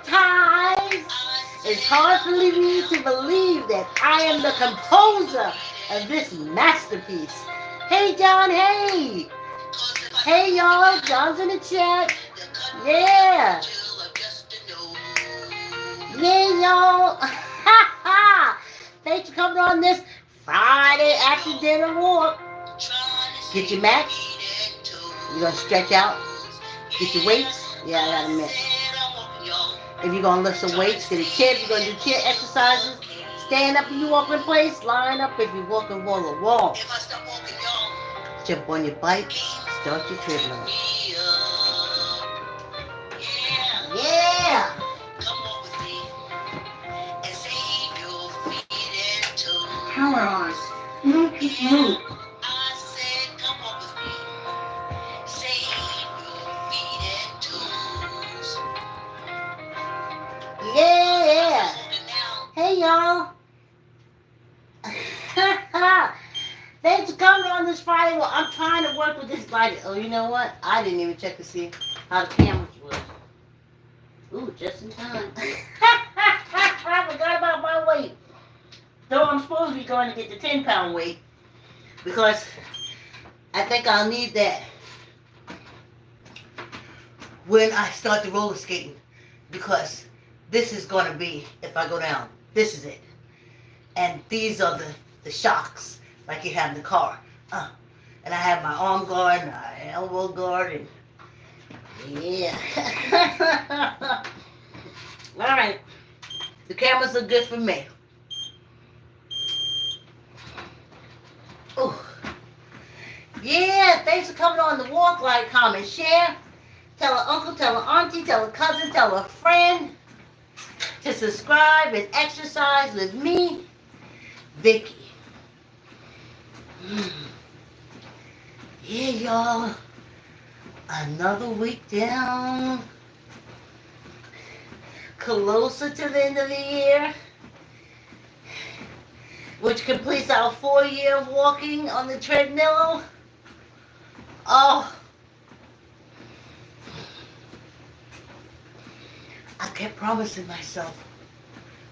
Ties. It's hard for me to believe that I am the composer of this masterpiece. Hey, John, hey. Hey, y'all. John's in the chat. Yeah. Yeah, y'all. Ha ha. Thanks for coming on this Friday after dinner walk. Get your mats. You're going to stretch out. Get your weights. Yeah, I got a minute. If you're going to lift some weights, get a chair. If you're going to do chair exercises, stand up if you walk in place. Line up if you're walking wall to wall. Jump on your bike. Start your treadmill. Yeah. Power on. Move, move. Yeah. Hey, y'all. Thanks for coming on this Friday. Well, I'm trying to work with this light. Oh, you know what? I didn't even check to see how the cameras was. Ooh, just in time. I forgot about my weight. Though I'm supposed to be going to get the 10-pound weight because I think I'll need that when I start the roller skating, because this is going to be, if I go down, this is it. And these are the shocks like you have in the car. And I have my arm guard and my elbow guard and yeah. All right. The cameras look good for me. Oh. Yeah, thanks for coming on the walk. Like, comment, share. Tell an uncle, tell an auntie, tell a cousin, tell a friend to subscribe and exercise with me, Vicky. Yeah, y'all. Another week down. Closer to the end of the year, which completes our 4 year of walking on the treadmill. Oh, I kept promising myself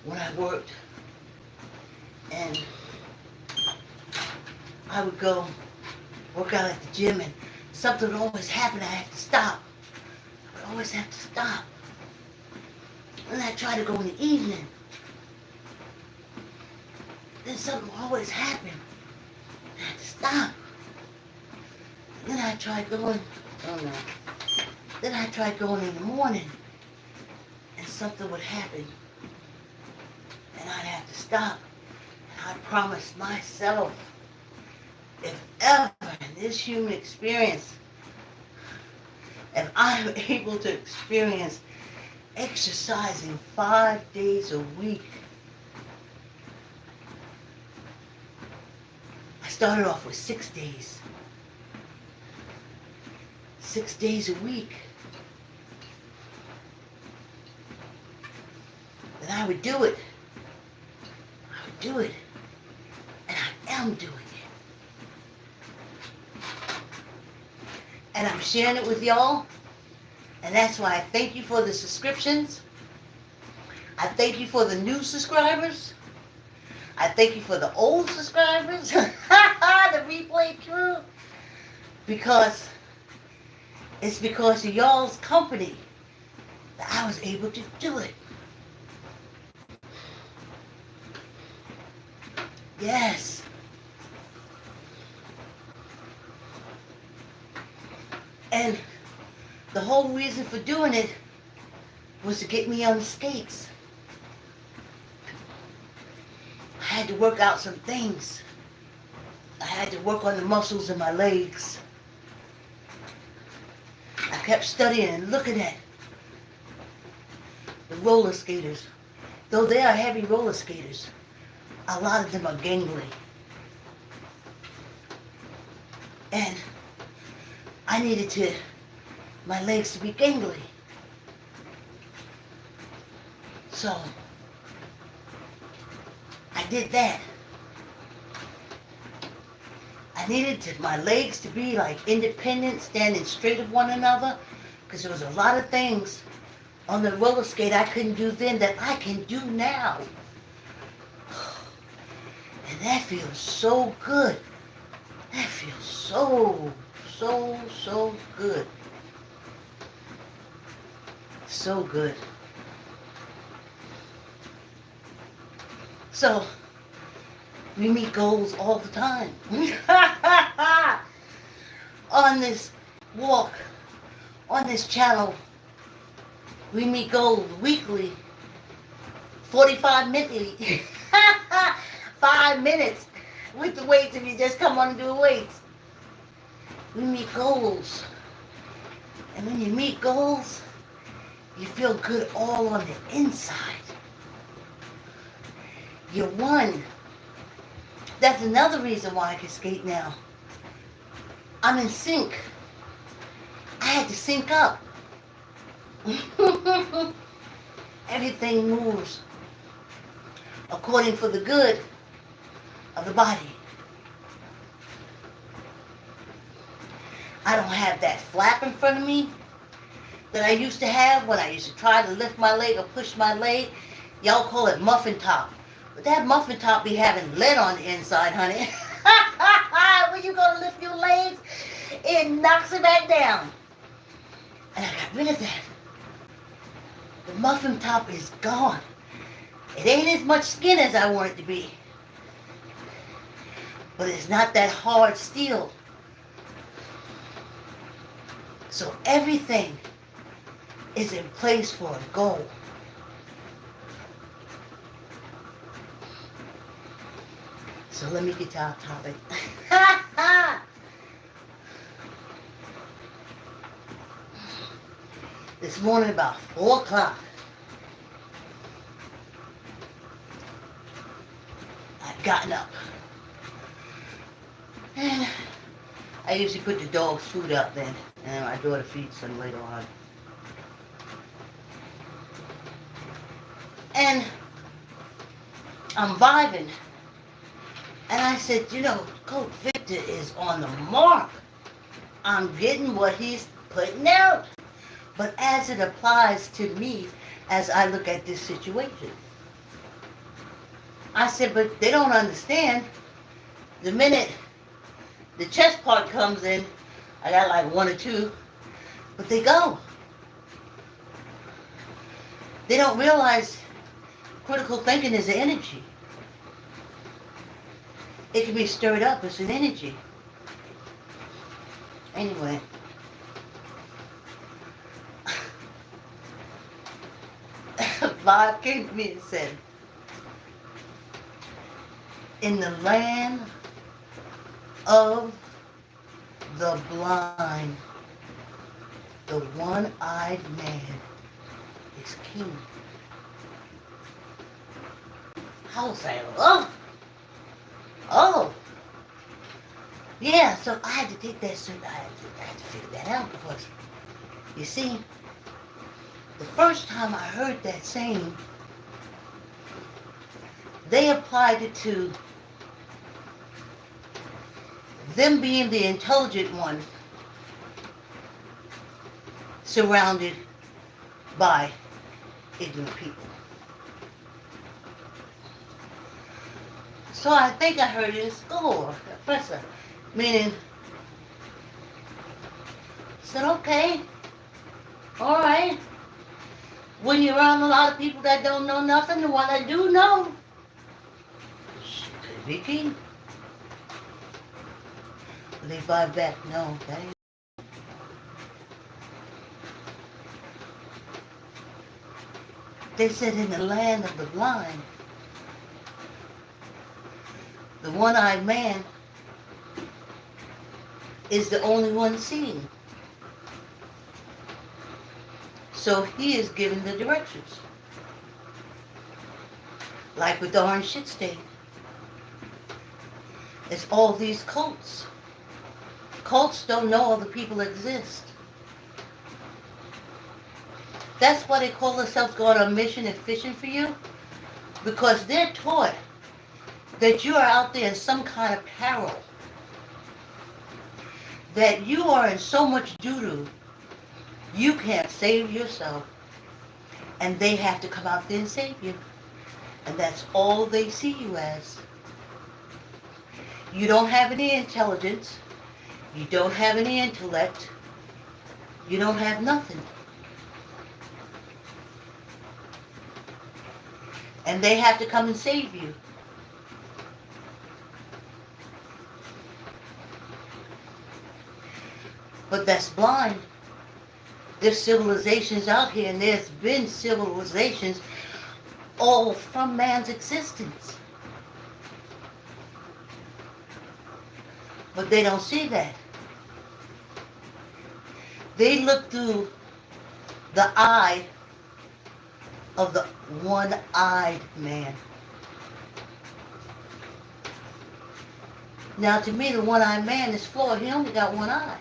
when I worked, and I would go work out at the gym, and something would always happen. I have to stop. I would always have to stop. And I try to go in the evening. Then something will always happen. I have to stop. Then I tried going, oh no. Then I tried going in the morning, and something would happen. And I'd have to stop. And I promised myself, if ever in this human experience, if I'm able to experience exercising 5 days a week. I started off with 6 days. 6 days a week. And I would do it. I would do it. And I am doing it. And I'm sharing it with y'all. And that's why I thank you for the subscriptions. I thank you for the new subscribers. I thank you for the old subscribers. The replay crew. Because it's because of y'all's company that I was able to do it. Yes. And the whole reason for doing it was to get me on the skates. I had to work out some things. I had to work on the muscles in my legs. I kept studying and looking at the roller skaters. Though they are heavy roller skaters, a lot of them are gangly. And I needed my legs to be gangly. So I did that. I needed my legs to be like independent, standing straight of one another, because there was a lot of things on the roller skate I couldn't do then that I can do now. And that feels so good. That feels so good. So good. So, we meet goals all the time. On this walk, on this channel, we meet goals weekly, 45 minutes, 5 minutes with the weights if you just come on and do weights. We meet goals. And when you meet goals, you feel good all on the inside. You won. That's another reason why I can skate now. I'm in sync. I had to sync up. Everything moves according for the good of the body. I don't have that flap in front of me that I used to have when I used to try to lift my leg or push my leg. Y'all call it muffin top. But that muffin top be having lead on the inside, honey. When you go to lift your legs, it knocks it back down. And I got rid of that. The muffin top is gone. It ain't as much skin as I want it to be. But it's not that hard steel. So everything is in place for a goal. So let me get to our topic. This morning about 4 o'clock, I'd gotten up. And I usually put the dog's food out then, and my daughter feeds them later on. And I'm vibing. And I said, you know, Coach Victor is on the mark. I'm getting what he's putting out. But as it applies to me, as I look at this situation, I said, but they don't understand. The minute the chest part comes in, I got like 1 or 2, but they go. They don't realize critical thinking is an energy. It can be stirred up. It's an energy. Anyway. Bob came to me and said, in the land of the blind, the one-eyed man is king. I was like, oh, yeah, so I had to take that, I had to figure that out because, you see, the first time I heard that saying, they applied it to them being the intelligent one surrounded by ignorant people. So I think I heard it in school, a professor, meaning, said, okay, all right. When you're around a lot of people that don't know nothing, the one that do know, could be king. But they vibe back, no, that ain't. They said in the land of the blind, the one-eyed man is the only one seeing. So he is given the directions. Like with the orange shit stain. It's all these cults. Cults don't know other people exist. That's why they call themselves going on a mission and fishing for you. Because they're taught that you are out there in some kind of peril. That you are in so much doo-doo, you can't save yourself. And they have to come out there and save you. And that's all they see you as. You don't have any intelligence. You don't have any intellect. You don't have nothing. And they have to come and save you. But that's blind. There's civilizations out here, and there's been civilizations all from man's existence. But they don't see that. They look through the eye of the one-eyed man. Now, to me, the one-eyed man is flawed. He only got one eye.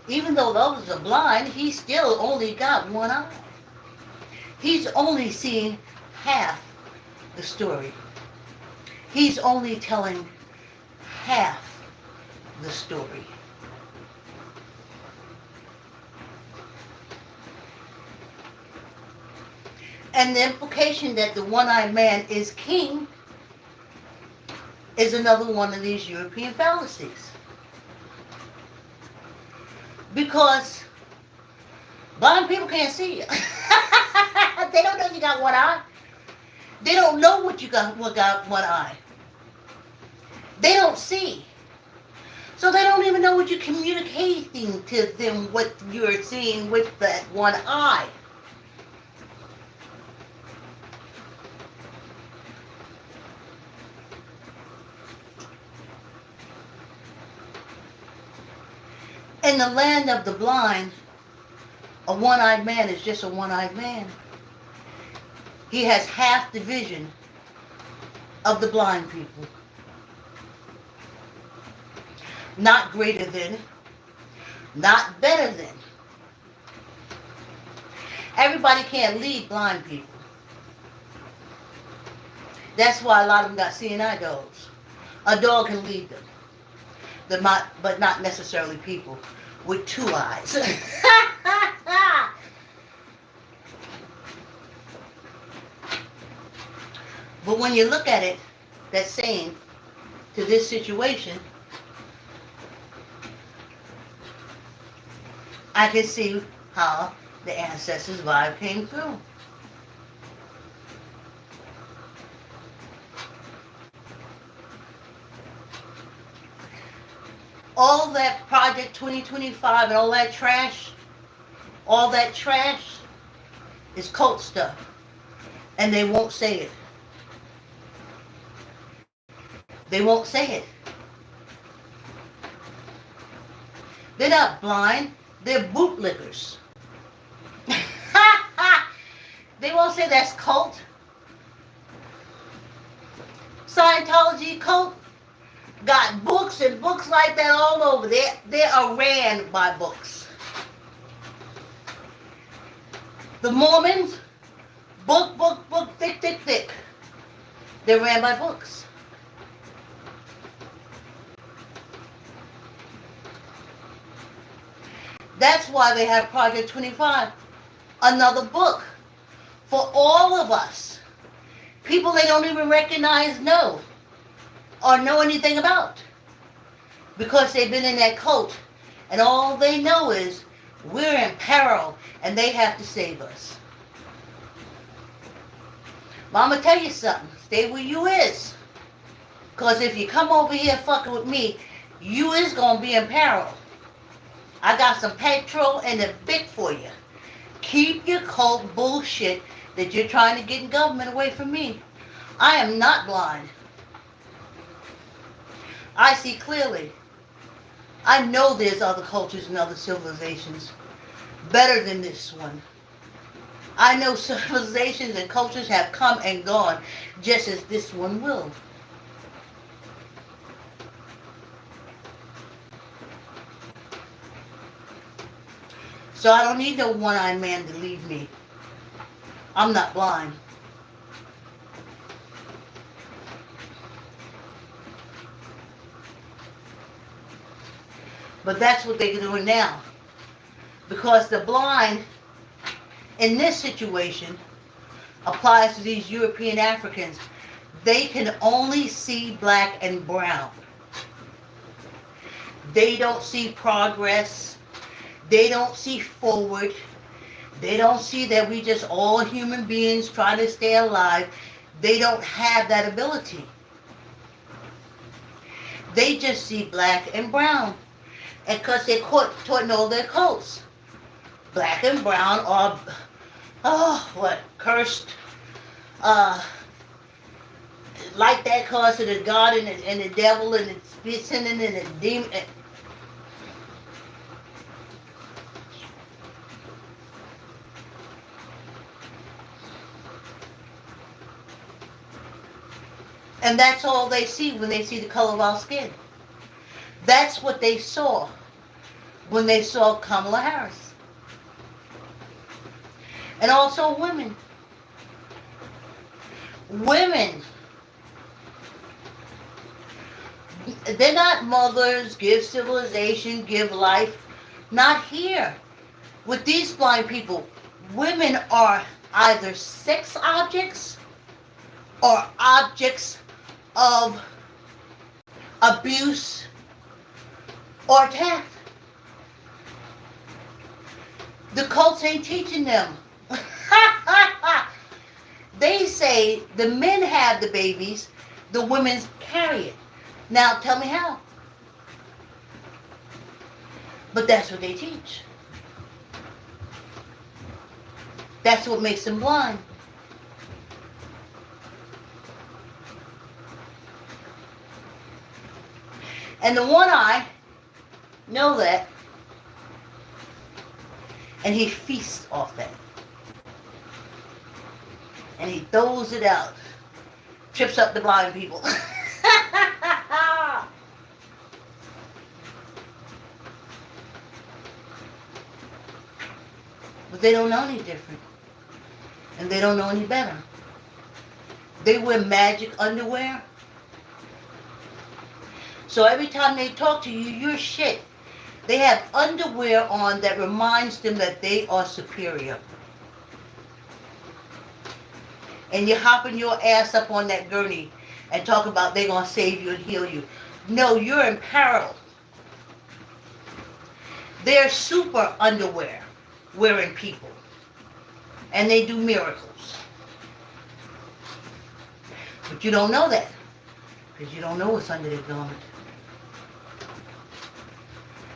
Even though the others are blind, he still only got one eye. He's only seeing half the story. He's only telling half the story. And the implication that the one-eyed man is king is another one of these European fallacies. Because blind people can't see you. They don't know you got one eye. They don't know what got one eye. They don't see. So they don't even know what you're communicating to them, what you're seeing with that one eye. In the land of the blind, a one-eyed man is just a one-eyed man. He has half the vision of the blind people. Not greater than, not better than. Everybody can't lead blind people. That's why a lot of them got seeing eye dogs. A dog can lead them, but not necessarily people with two eyes. But when you look at it, that's saying to this situation, I can see how the ancestors' vibe came through. All that Project 2025 and all that trash is cult stuff. And they won't say it. They won't say it. They're not blind. They're bootlickers. They won't say that's cult. Scientology cult got books and books like that all over. They are ran by books. The Mormons, book, thick. They're ran by books. That's why they have Project 25, another book for all of us. People they don't even recognize or know anything about. Because they've been in that cult and all they know is we're in peril and they have to save us. But I'm going to tell you something. Stay where you is. Because if you come over here fucking with me, you is going to be in peril. I got some petrol and a bit for you. Keep your cult bullshit that you're trying to get in government away from me. I am not blind. I see clearly. I know there's other cultures and other civilizations better than this one. I know civilizations and cultures have come and gone just as this one will. So I don't need no one-eyed man to lead me. I'm not blind. But that's what they're doing now. Because the blind in this situation applies to these European Africans. They can only see black and brown. They don't see progress. They don't see forward. They don't see that we just all human beings trying to stay alive. They don't have that ability. They just see black and brown. And because they're taught in all their cults. Black and brown are, cursed, like that cause of the God and the devil and the sinning and the demon. And that's all they see when they see the color of our skin. That's what they saw when they saw Kamala Harris. And also women. Women. They're not mothers, give civilization, give life. Not here. With these blind people, women are either sex objects or objects of abuse or attack. The cults ain't teaching them. They say the men have the babies, the women carry it. Now tell me how. But that's what they teach. That's what makes them blind. And the one eye know that, and he feasts off that. And he throws it out. Trips up the blind people. But they don't know any different. And they don't know any better. They wear magic underwear. So every time they talk to you, you're shit. They have underwear on that reminds them that they are superior. And you're hopping your ass up on that gurney and talk about they're going to save you and heal you. No, you're in peril. They're super underwear wearing people. And they do miracles. But you don't know that. Because you don't know what's under their garment.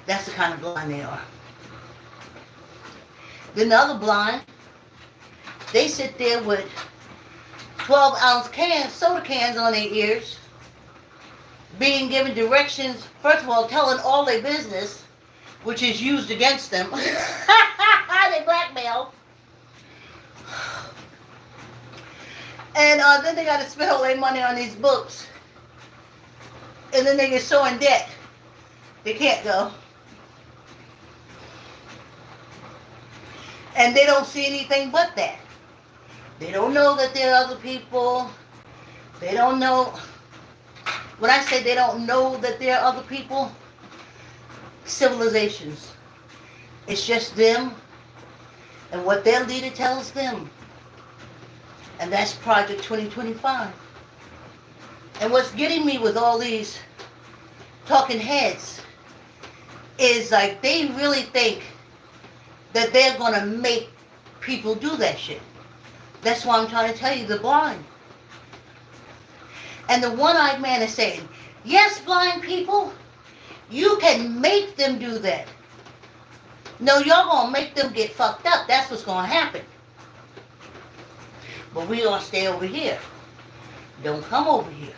That's the kind of blind they are. Then the other blind, they sit there with 12-ounce cans, soda cans on their ears, being given directions, first of all, telling all their business, which is used against them. They blackmail. And then they got to spend all their money on these books. And then they get so in debt, they can't go. And they don't see anything but that. They don't know that there are other people. They don't know. When I say they don't know that there are other people, civilizations. It's just them and what their leader tells them. And that's Project 2025. And what's getting me with all these talking heads is like they really think that they're going to make people do that shit. That's why I'm trying to tell you, they're blind. And the one-eyed man is saying, yes, blind people, you can make them do that. No, you're going to make them get fucked up. That's what's going to happen. But we're going to stay over here. Don't come over here.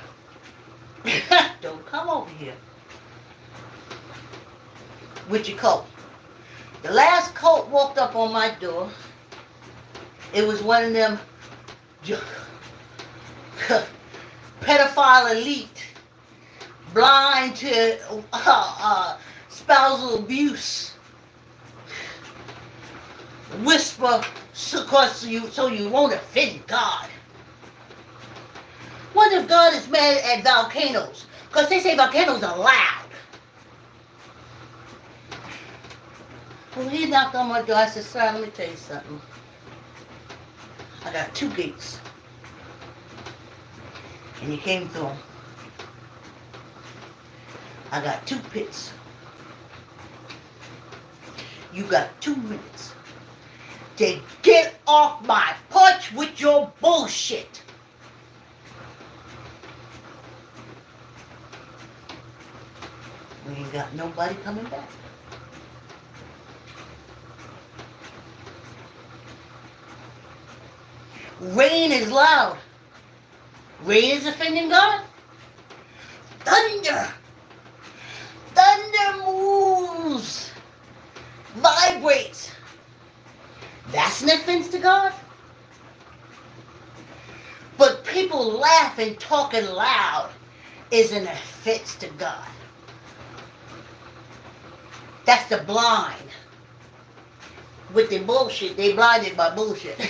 Don't come over here. With your coat. The last cult walked up on my door. It was one of them pedophile elite, blind to spousal abuse. Whisper so you won't offend God. What if God is mad at volcanoes? Because they say volcanoes are loud. Well, he knocked on my door. I said, sir, let me tell you something. got 2 gates. And you came through them. I got 2 pits. You got 2 minutes to get off my porch with your bullshit. We ain't got nobody coming back. Rain is loud. Rain is offending God. Thunder. Thunder moves. Vibrates. That's an offense to God. But people laughing, talking loud is an offense to God. That's the blind. With the bullshit, they blinded by bullshit.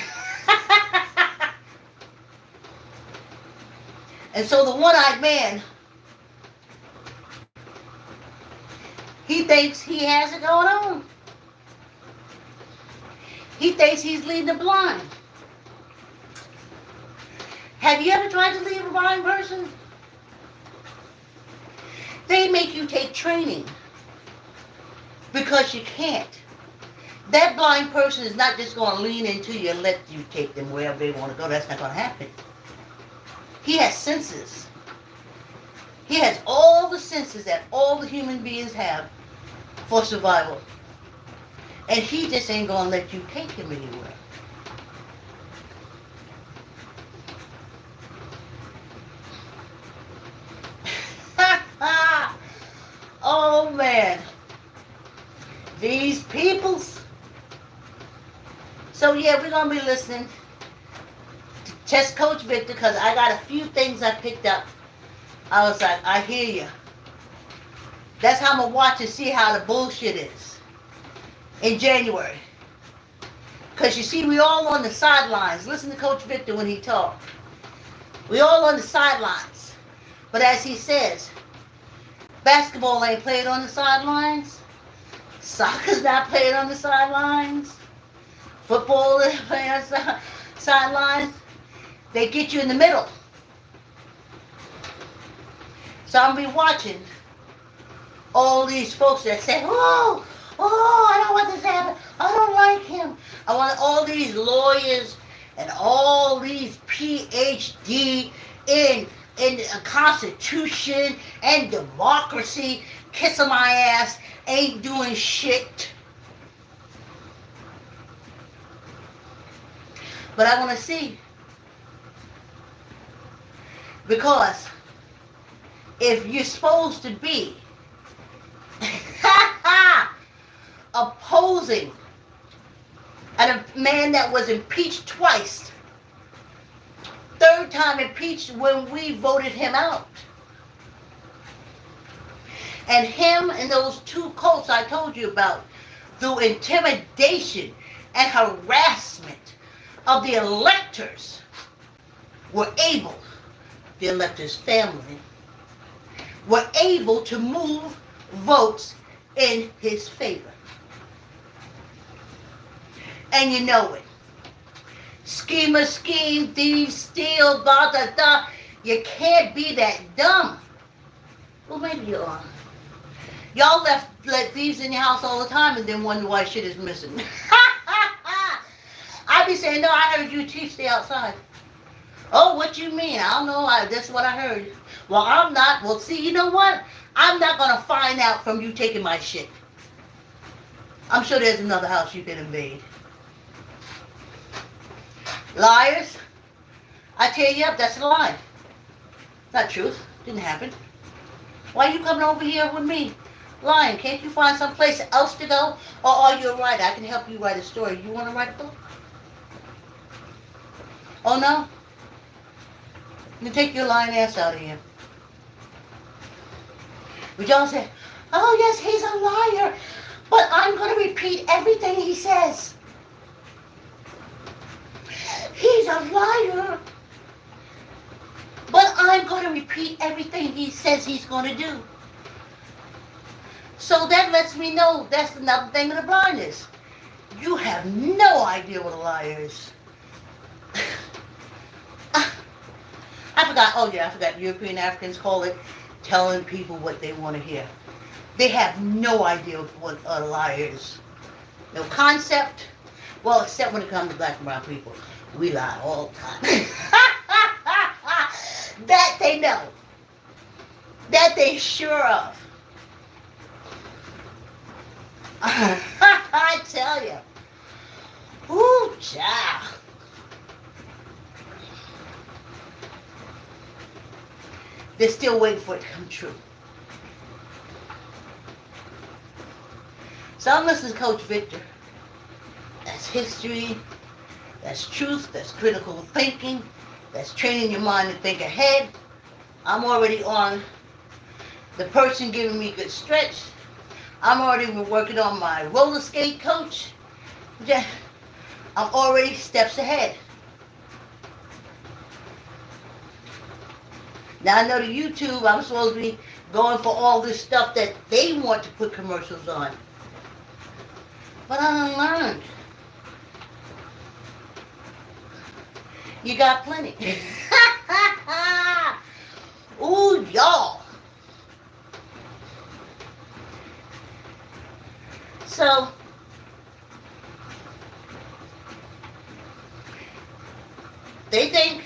And so the one-eyed man, he thinks he has it going on. He thinks he's leading the blind. Have you ever tried to lead a blind person? They make you take training because you can't. That blind person is not just going to lean into you and let you take them wherever they want to go. That's not going to happen. He has senses. He has all the senses that all the human beings have for survival. And he just ain't going to let you take him anywhere. Oh man. These peoples. So yeah, we're going to be listening to Chess Coach Victor because I got a few things I picked up. I was like, I hear you. That's how I'm going to watch and see how the bullshit is in January. Because you see, we all on the sidelines. Listen to Coach Victor when he talks. We all on the sidelines. But as he says, basketball ain't played on the sidelines. Soccer's not played on the sidelines. Football is played on the sidelines. They get you in the middle. So I'm going to be watching all these folks that say, oh, I don't want this to happen. I don't like him. I want all these lawyers and all these PhD in the Constitution and democracy kissing my ass, ain't doing shit. But I want to see. Because if you're supposed to be opposing a man that was impeached twice, third time impeached when we voted him out, and him and those 2 cults I told you about, through intimidation and harassment of the electors, were able, the electors' family, were able to move votes in his favor. And you know it. Schemer, scheme, thieves, steal, da da da. You can't be that dumb. Well, maybe you are. Y'all let thieves in your house all the time and then wonder why shit is missing. I be saying, no, I heard you thief stay outside. Oh, what you mean? I don't know. That's what I heard. Well, I'm not. Well, see, you know what? I'm not going to find out from you taking my shit. I'm sure there's another house you can invade. Liars. I tell you up, that's a lie. Not truth. Didn't happen. Why are you coming over here with me? Lying. Can't you find someplace else to go? Or are you a writer? I can help you write a story. You want to write a book? Oh, no? You take your lying ass out of here. But y'all say, oh, yes, he's a liar. But I'm going to repeat everything he says. He's a liar. But I'm going to repeat everything he says he's going to do. So that lets me know that's another thing of the blindness. You have no idea what a liar is. forgot. Oh yeah, I forgot. European Africans call it telling people what they want to hear. They have no idea what a lie is. No concept. Well, except when it comes to black and brown people, we lie all the time. That they know. That they sure of. I tell you. Ooh, child. They're still waiting for it to come true. So I'm listening to Coach Victor. That's history. That's truth. That's critical thinking. That's training your mind to think ahead. I'm already on the person giving me good stretch. I'm already working on my roller skate coach. Yeah, I'm already steps ahead. Now I know the YouTube, I'm supposed to be going for all this stuff that they want to put commercials on. But I done learned. You got plenty. Ooh, y'all. So, they think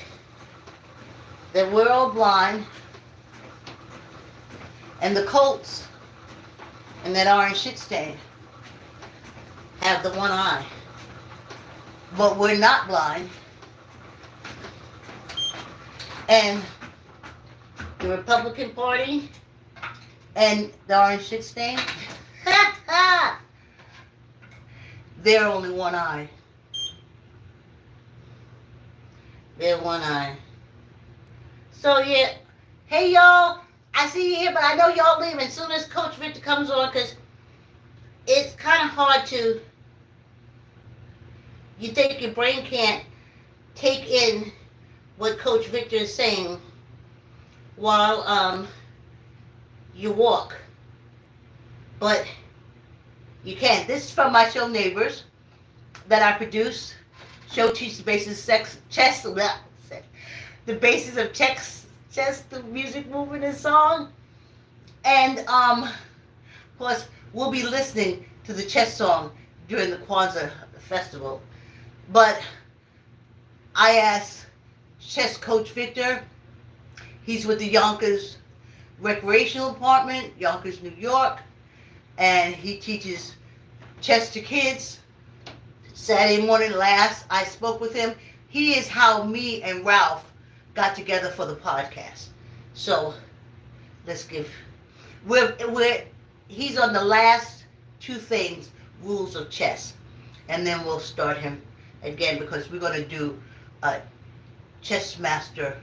that we're all blind, and the Colts and that orange shit stain have the one eye. But we're not blind. And the Republican Party and the orange shit stain, they're only one eye. They're one eye. So yeah, hey y'all, I see you here, but I know y'all leaving as soon as Coach Victor comes on, because it's kind of hard to, you think your brain can't take in what Coach Victor is saying while you walk. But you can. This is from my show Neighbors that I produce. Show teaches the basis of chess, the basis of chess, the music, movement, and song. And of course, we'll be listening to the chess song during the Kwanzaa festival. But I asked chess coach Victor. He's with the Yonkers Recreational Department, Yonkers, New York, and he teaches chess to kids. Saturday morning last, I spoke with him. He is how me and Ralph got together for the podcast. So let's give. He's on the last two things, rules of chess, and then we'll start him again because we're going to do chess master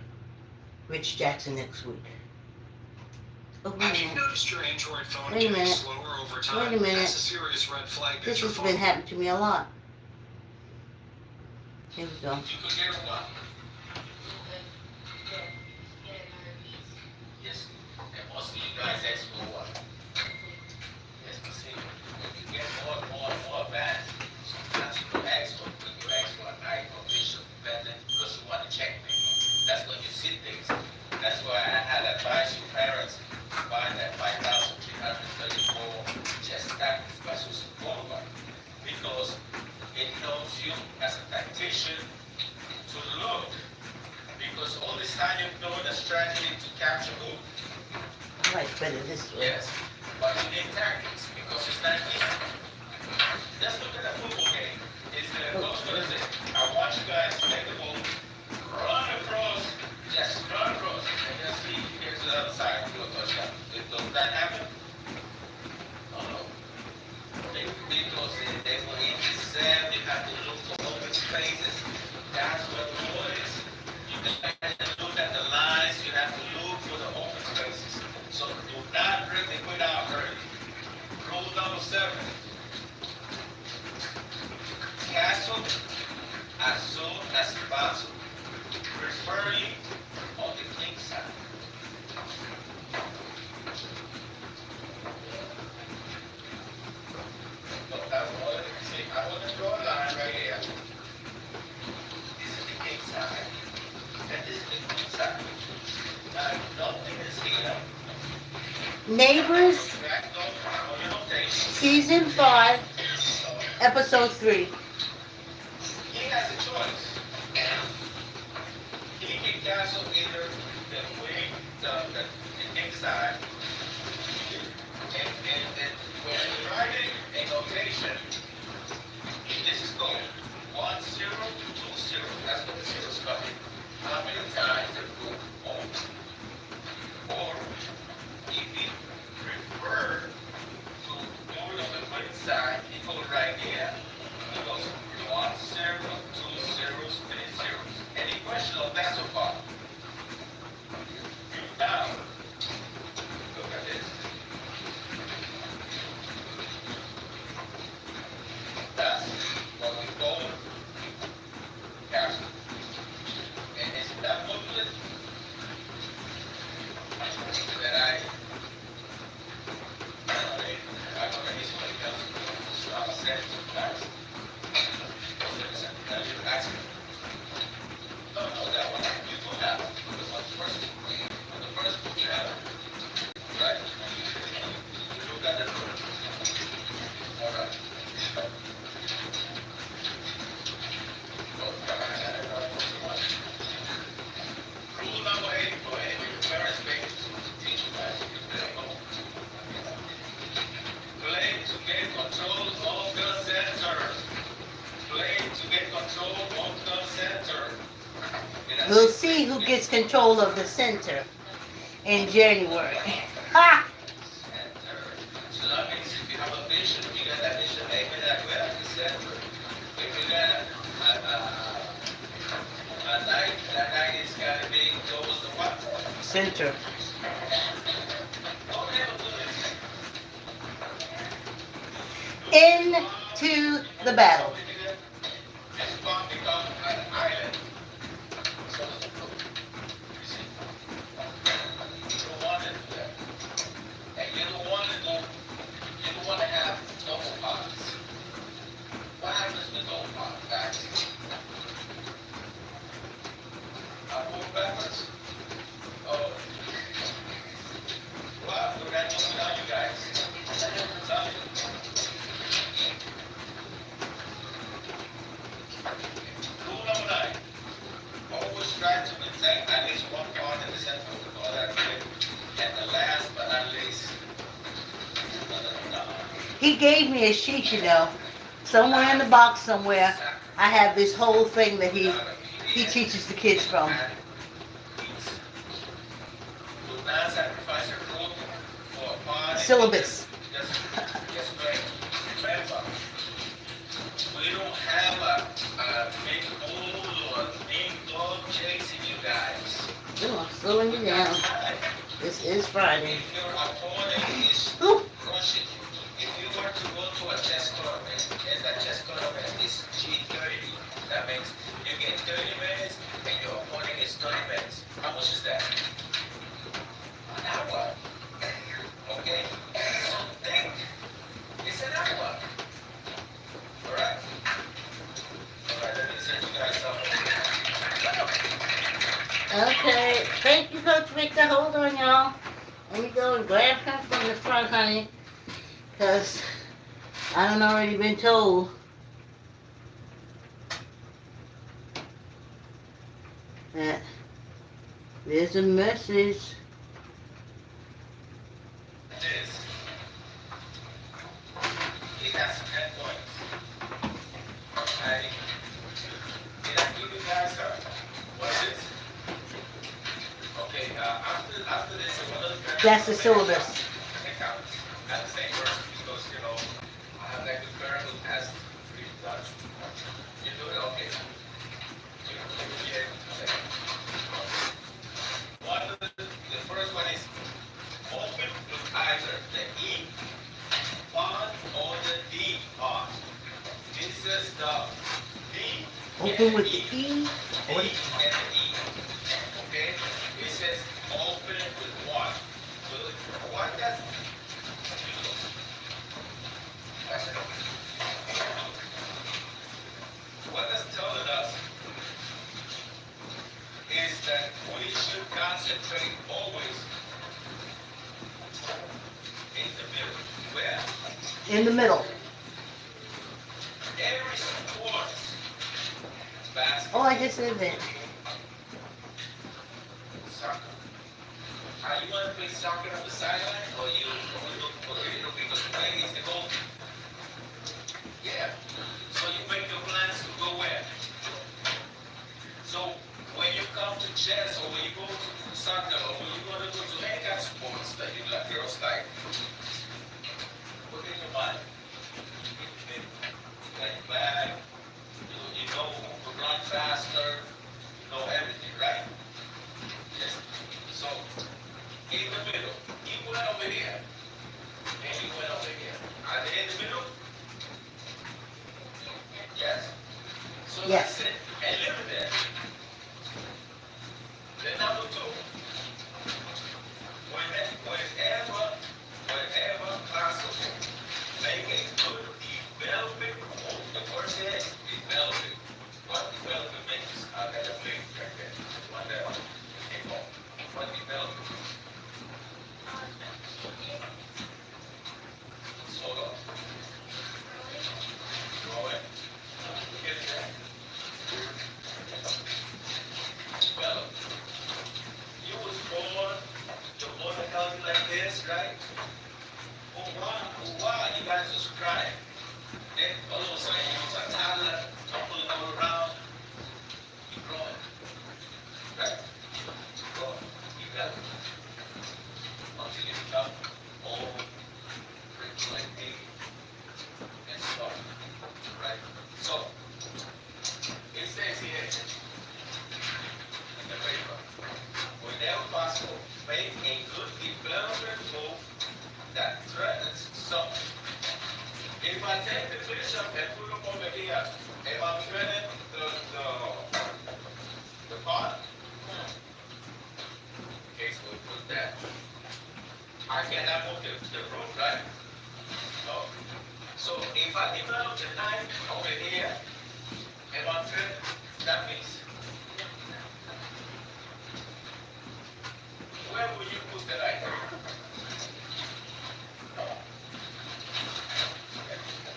Rich Jackson next week. Oh, Have you noticed your Android phone Wait a getting minute. slower over time? Wait a minute. That's a serious red flag that This your has phone... been happening to me a lot. Here we go. You could get a what? Yes. And most of you guys ask for what? Yes, but see, when you get more and more advanced, sometimes you don't ask for, when you ask for a night or bishop better because you want to check me. That's when you see things. That's why I had advised you parents to buy that 5,334 chess stack special support one because it knows you as a tactician to look. Because all this time you know the strategy to capture who. I like better this way. Yes, but you need tactics because it's not easy. Just look at a football game. Is the coach going to say, I want you guys to take the ball, run across, just run across, and just see if you get to the other side and do a touchdown. Does that happen? Oh no. Because they will intercept, you have to look for open spaces. That's what the rule is. You have to look at the lines, you have to look for the open spaces. So do not bring the queen out early. Rule number 7. Castle as soon as possible. Preferably on the king side. Look, I want to draw a line right here. This is the king side, and this is the queen side. Neighbors, Back up on your notation. season 5, episode 3. He has a choice. He can cancel either the way the inside and when you're writing a notation, this is going 1 0 2 0. That's what the zeros cover. How many times they go on? Or if you prefer to do it on the quick side, you go right here. It goes 1 0 2 zeros 3 zeros. Any question on that so far? Now, look at this. That's what we call castle. And it's that booklet that I already somebody else said to guys. No, that one you do have. The first book you have. Right? You look at it. All right. Rule number 8, go ahead with your parents' babies to teach you guys. Play to get control of the center. Play to get control of the center. We'll see who gets control of the center in January. Ha! Center. So that means if you have a vision, you got that vision, maybe that way at the center. If you got a light, that light is got to be towards the what? Center. Okay, we'll do this. Into the battle. This bomb become an island. So, you see, you don't want it there. And you don't want to go, you don't want to have double pots. What happens with double pot, guys? I'm going backwards. Oh. Wow, we're not looking at you guys. Tell me. Rule number 9. Always try to maintain at least one part in the center of the ball that way. And the last but not least, He gave me a sheet, you know. Somewhere in the box somewhere, I have this whole thing that he teaches the kids from. Do not sacrifice your food for a party. Syllabus. Just wait. Remember, we don't have a big bull or big dog chasing you guys. Ooh, I'm slowing you down. This is Friday. If your opponent is Ooh. rushing you, if you were to go to a chess tournament, and that chess tournament is G30, that means you get 30 minutes and your opponent gets 30 minutes. How much is that? An hour. Okay? So think. It's an hour. Alright? Alright, let me send you guys something. Okay. Thank you, Coach Victor. Hold on, y'all. Let me go and grab him from the front, honey. Because I done already been told. That there's a message. This. It has 10 points. Did I give you guys what is this? Okay, after this, one of the That's the syllabus. accounts at the same person because, you know, I have that good parent who has 3 dots. You do it, okay. One of the first one is open with either the E pawn or the D pawn. This is the D. Open with and the E. D and the E. Okay? It says open with 1. So what does what that's telling us is that we should concentrate always In the middle. Every sport, Oh, basketball, I just said that. soccer. Are you want to play soccer on the sideline, or you look for because playing is the goal? Yeah. So you make your plans to go where? So when you come to chess, or when you go to soccer, or when you want to go to any kind of sports that you like, girls like, put in your mind. Like bag, you know who can run faster, you know everything, right? Yes. So in the middle, he went over here, and he went over here. Are they in the middle? Yes. So Yes. that's it. And live there. Then number two, whenever possible, make a good developing move. The word says developing. What developing means? I got a thing right there. One that one. What developing? Hold on. Roll it. Get that. Develop. You was born, your mother held you like this, right? Oh wow, you guys was crying. Then all of a sudden you was a toddler, pulling all around. Keep growing. Right? Keep growing. Develop. Until you become old, rich like me, and stuff. Right? So, it says here in the paper, whenever possible, make a good development move that threatens something. If I take the bishop and put him over here, am I threatening the pawn? Okay, so we put that. I cannot move the rook, right? No. So if I develop the knight over here, am I threatening? That means, where will you put the knight?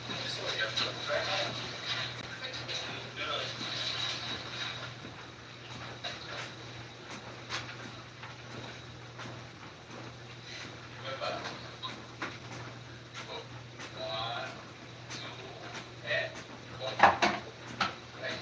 This is what you have to put, right? Good. Remember, go 1, 2, and 1. Right?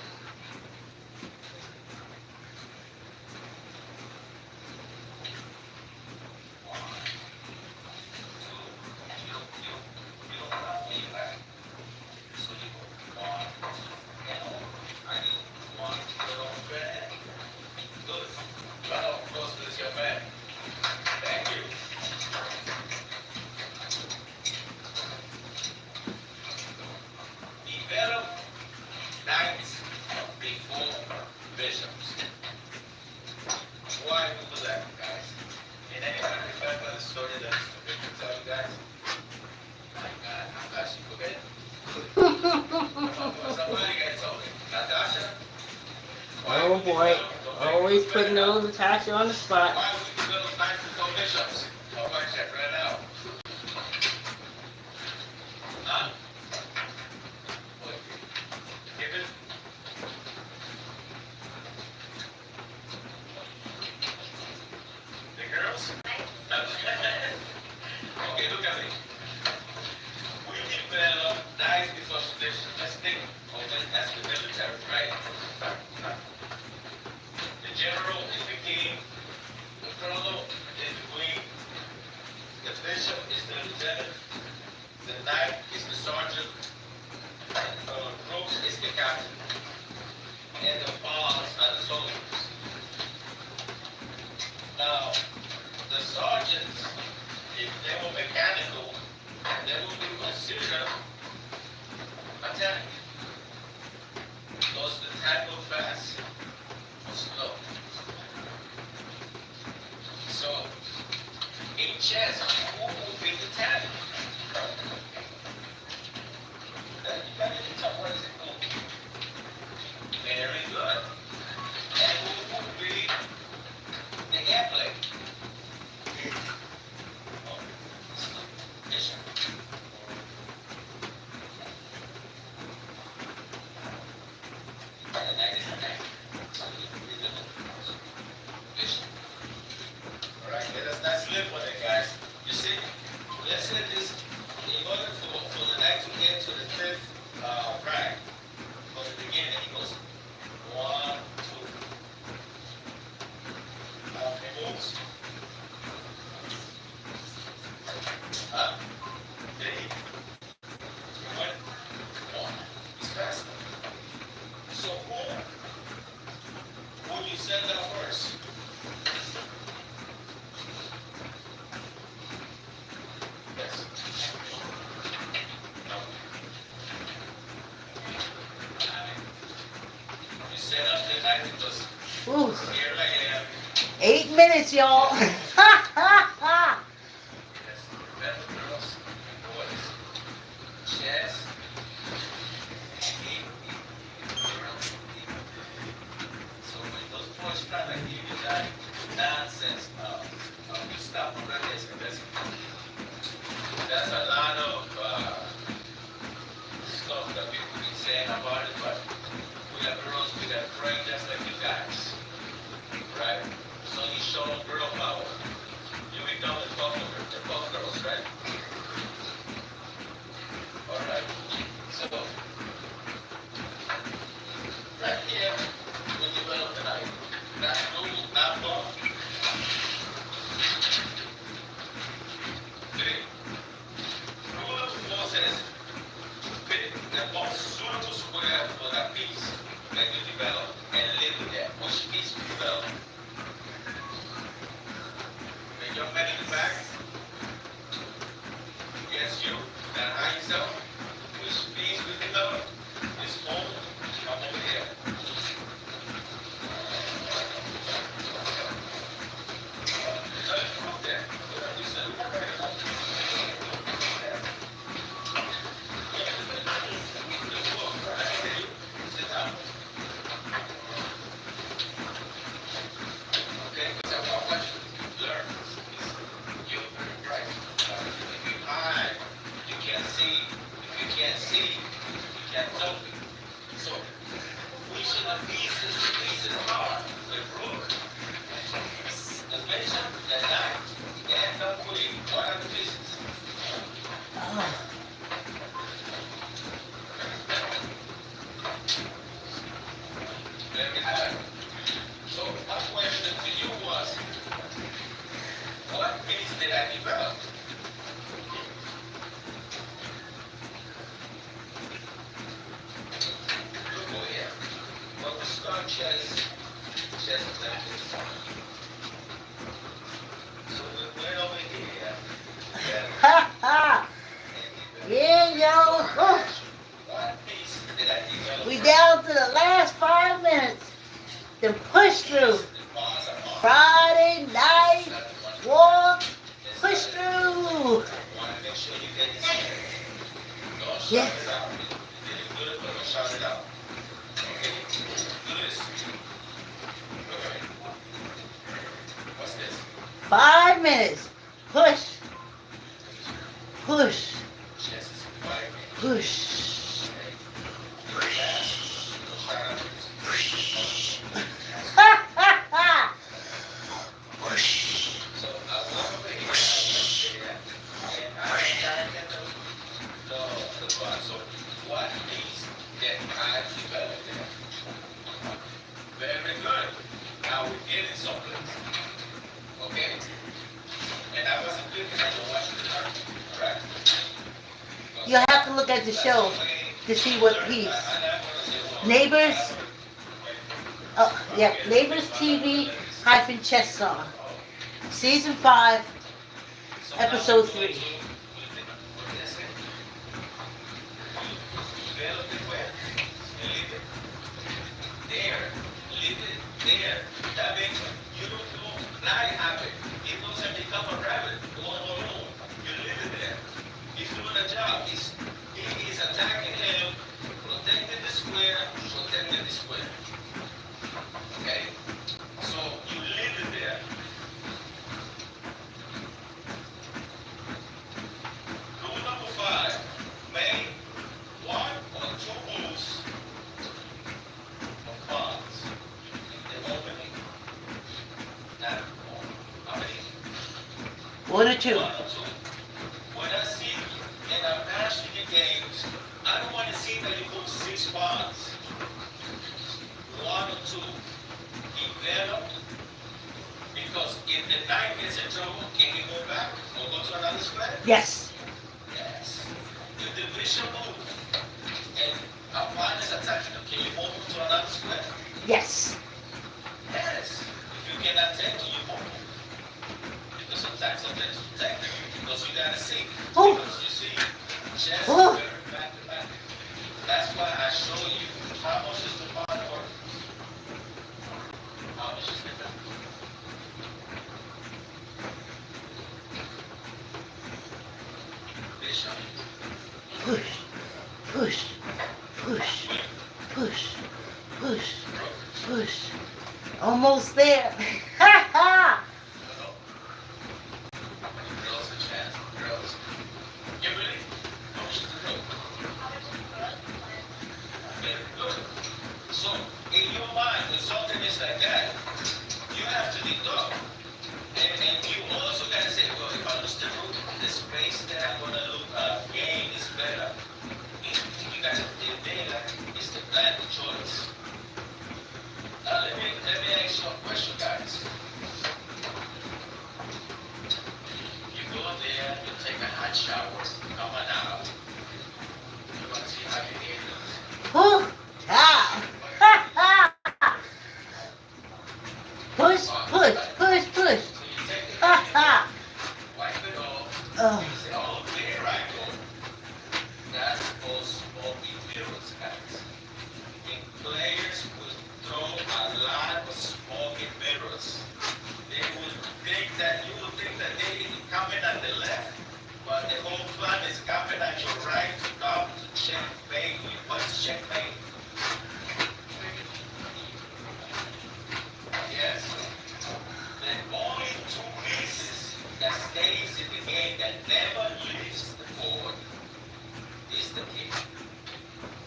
Develop knights before bishops. Why we do that, guys? And anybody remember the story that I tell you guys? My God, how fast you forget? Somebody got told me. Natasha? Why Oh would we boy. develop the Always bishops putting right now? little Natasha on the spot. Why would we develop knights before bishops? How about check right now? Huh? What? Give it. The girls? Okay, look at me. We develop knights before bishops. Let's think of it as the military, right? The general is the king, the colonel is the queen, the bishop is the lieutenant, the knight is the sergeant, and the rook is the captain, and the pawns are the soldiers. Now, the sergeants, if they were mechanical, they would be considered attack. Because the time go fast or slow. So, in chess, who will be the tactic? Then you gotta tell what is it moving? Very good. And who will be the airplane? Oh, bishop. minutes, y'all. Ha ha ha. Yes, remember girls and boys. Chess, deep, so when those boys try to give you that nonsense, you stop them right there. That's a lot of stuff that people be saying about it, but we got girls, we got brain just like you guys, right? So you show them girl power. You become the tough girls, right? All right. So right here, we develop tonight. That's cool, not fun. Three. Rule of four says, pick the most suitable square for that piece that you develop and live with that. Which piece you develop? The young man in the back? Yes, you. That high yourself? Which piece we develop? This home, come over here. Let's prove that. You said, sit down. Okay, so I want you to learn. You're very bright. If you hide, you can't see. If you can't see, you can't talk. So, we should have pieces hard. The rook. The bishop, the knight, and the queen. What are the pieces? Oh. Very good. So, my question to you was, what piece did I develop? Look over here. Well, we start chess practice. So we went over here. Ha ha. Yeah, y'all. Oh, What piece did I develop? we down to the last 5 minutes. Then push through. The bars are on. Friday night walk. Push through. Want to make sure you get this in. Don't shout Yes. it out. You did it good, but don't shout it out. Okay? Do this. Okay. What's this? 5 minutes. Push. Push. Chess is 5 minutes. Push. Okay? Fast. Don't shout out. Ha ha ha. Push. So I went over here. I went there, and I tried to get the bar. So what piece that I developed there? Very good. Now we're getting someplace. Okay? And I wasn't good because I don't watch the turn. Right? You have to look at the show to see what piece. Neighbors. Oh, yeah. Neighbors TV hyphen chess song. Season 5. Episode 3. There. That means you don't fly happy. It doesn't become a rabbit. No. You leave it there. He's doing a job. He's attacking him, protecting the square, protecting the square. Okay? So you leave it there. Rule number 5. Make 1 or 2 moves of pawns in the opening. Not more. How many? 1 or 2. 1 or 2. When I see in our national games, I don't want to see that you put 6 pawns. 1 or 2. Develop. Because if the knight gets in trouble, can he go back or go to another square? Yes. Yes. If the bishop moves and our pawn is attacking him, can you move him to another square? Yes. Yes. If you cannot take him, you move him. Because sometimes you take him. Because you gotta see. Oh. Because you see, chess is Oh. very back to back. That's why I show you how much is the pawn worth. How much is the pawn? push, push, push, push, push, push. Almost there. Ha ha! Girls a chance. Girls. Kimberly? No, she's a girl. Okay, look. So, in your mind, when something is like that, you have to be tough. And you also gotta say, well, if I lose the root, the space that I'm gonna gain is better. You gotta think that it's the bad choice. Now let me ask you a question, guys. You go there, you take a hot shower, come on out. You're gonna see how you get it. Whew. Ah. Ha ha! Push, push, push, push. So you take the Ha ha! wipe it off. Oh. You say, oh, there I go. That's all smoky mirrors, guys. And players will throw a lot of smoky mirrors. They will think that you will think that they coming on the left, but the whole plan is coming at your right to come to checkmate. What's checkmate? Yes. The only two pieces that stays in the game that never leaves the board is the king.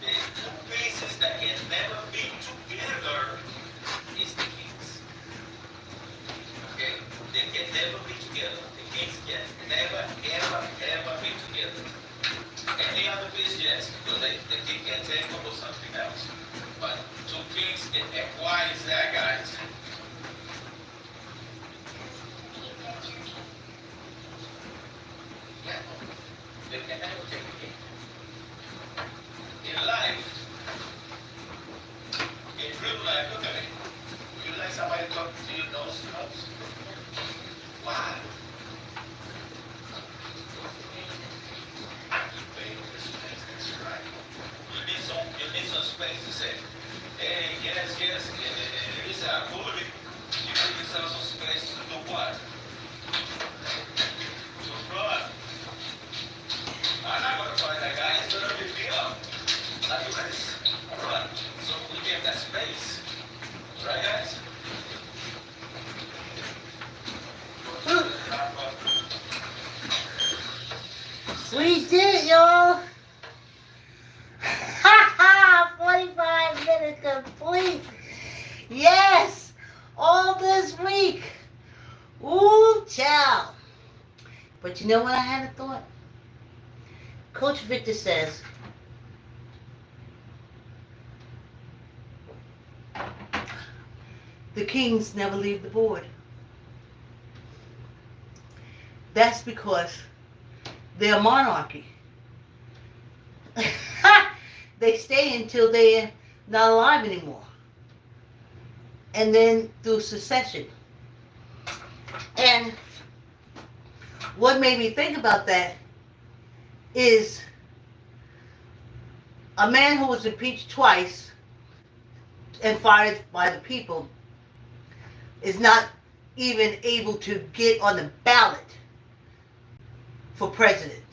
The two pieces that can never be together is the kings. Okay? They can never be together. The kings can never, ever, ever be together. Any other piece, yes, because the king can take over something else. But two kings can acquire that, guys. Yeah. They can never take the king. In life, in real life, look at me. You like somebody talk to you nose to nose? Why? You pay for space, that's right. You need some space to say, hey, yes, it's a bully. You give yourself some space to do what? To run. I'm not gonna find that guy, it's gonna be me up. Now you guys run. So we give that space. Right, guys? We did it, y'all. Ha ha! 45 minutes complete. Yes! All this week. Ooh, child. But you know what I had a thought? Coach Victor says, the Kings never leave the board. That's because they're a monarchy. They stay until they're not alive anymore. And then through succession. And what made me think about that is a man who was impeached twice and fired by the people is not even able to get on the ballot for president.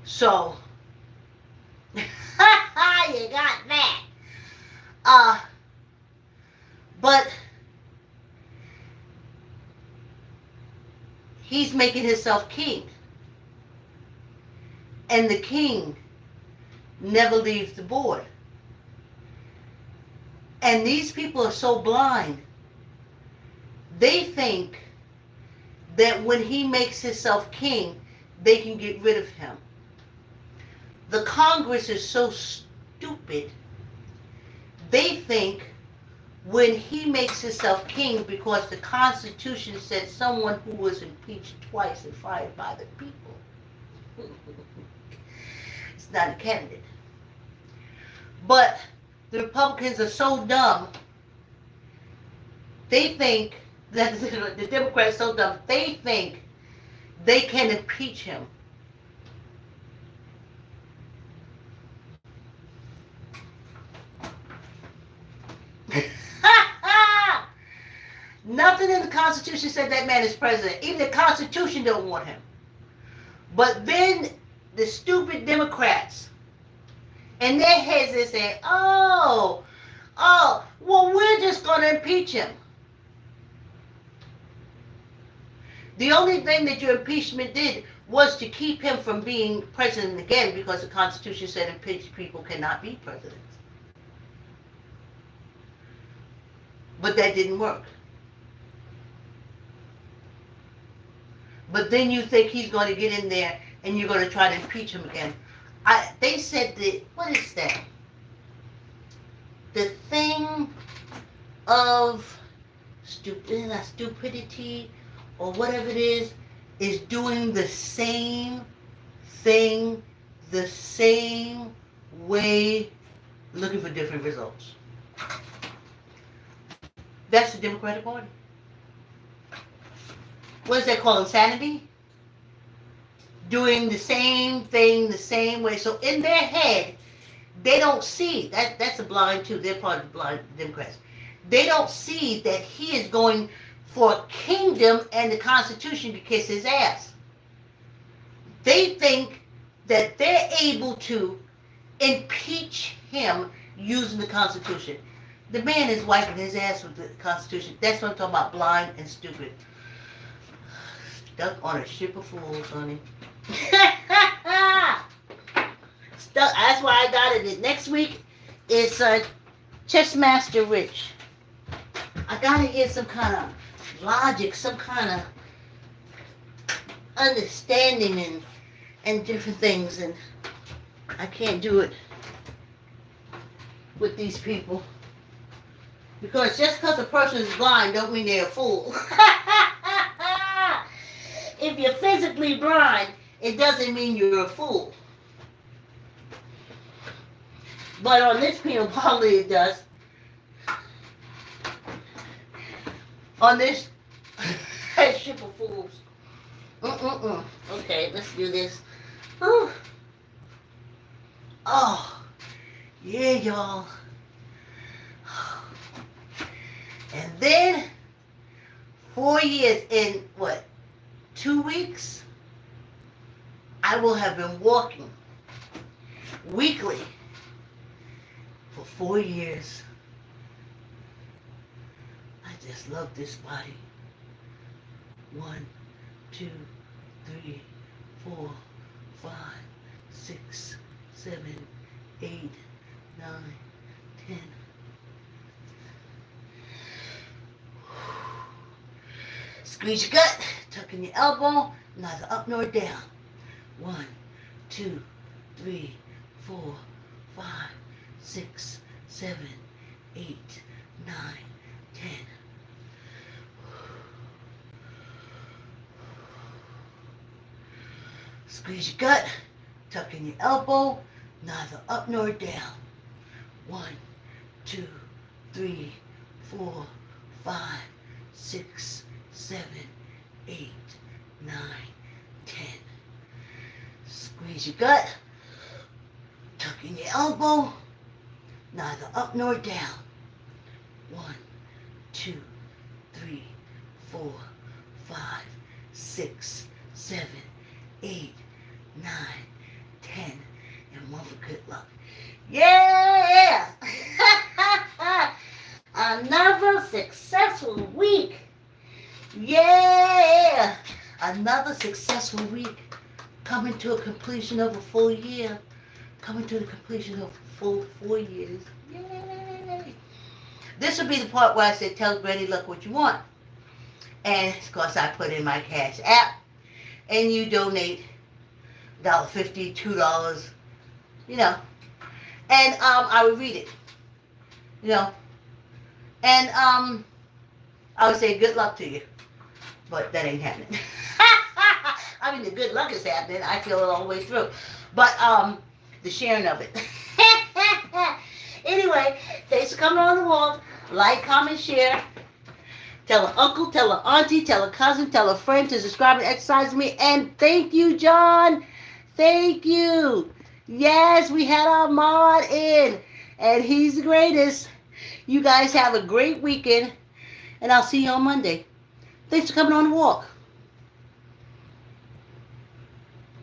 So, you got that. But he's making himself king. And the king never leaves the board. And these people are so blind. They think that when he makes himself king, they can get rid of him. The Congress is so stupid. They think when he makes himself king, because the Constitution said someone who was impeached twice and fired by the people. It's not a candidate. But the Republicans are so dumb, they think that the Democrats are so dumb, they think they can impeach him. Nothing in the Constitution said that man is president. Even the Constitution don't want him. But then the stupid Democrats. And their heads they say, oh, well, we're just going to impeach him. The only thing that your impeachment did was to keep him from being president again, because the Constitution said impeached people cannot be presidents. But that didn't work. But then you think he's going to get in there and you're going to try to impeach him again. They said that, what is that? The thing of stupidity or whatever it is doing the same thing the same way, looking for different results. That's the Democratic Party. What is that called? Insanity? Doing the same thing the same way. So in their head, they don't see that's a blind too. They're part of the blind Democrats. They don't see that he is going for a kingdom and the Constitution to kiss his ass. They think that they're able to impeach him using the Constitution. The man is wiping his ass with the Constitution. That's what I'm talking about, blind and stupid. Stuck on a ship of fools, honey. Stuck. That's why I got it. Next week is Chessmaster Rich. I gotta get some kind of logic, some kind of understanding and different things, and I can't do it with these people. Because just because a person is blind don't mean they're a fool. If you're physically blind, it doesn't mean you're a fool. But on this penal colony it does. On this ship of fools. Okay, let's do this. Whew. Oh, yeah, y'all. And then 4 years in, 2 weeks? I will have been walking weekly for 4 years. I just love this body. 1, 2, 3, 4, 5, 6, 7, 8, 9, 10. Squeeze your gut, tuck in your elbow, neither up nor down. 1, 2, 3, 4, 5, 6, 7, 8, 9, 10. Squeeze your gut, tuck in your elbow, neither up nor down. 1, 2, 3, 4, 5, 6, 7, 8, 9, 10. Squeeze your gut, tuck in your elbow, neither up nor down. 1, 2, 3, 4, 5, 6, 7, 8, 9, 10, and 1 for good luck. Yeah! Another successful week. Yeah! Another successful week. Coming to a completion of a full year. Coming to the completion of a full 4 years. Yay! This will be the part where I say, tell Granny Luck what you want. And, of course, I put in my Cash App. And you donate $1.50, $2, you know. And I would read it. You know. And I would say good luck to you. But that ain't happening. I mean, the good luck is happening. I feel it all the way through. But the sharing of it. Anyway, thanks for coming on the walk. Like, comment, share. Tell an uncle, tell an auntie, tell a cousin, tell a friend to subscribe and exercise with me. And thank you, John. Thank you. Yes, we had our mod in. And he's the greatest. You guys have a great weekend. And I'll see you on Monday. Thanks for coming on the walk.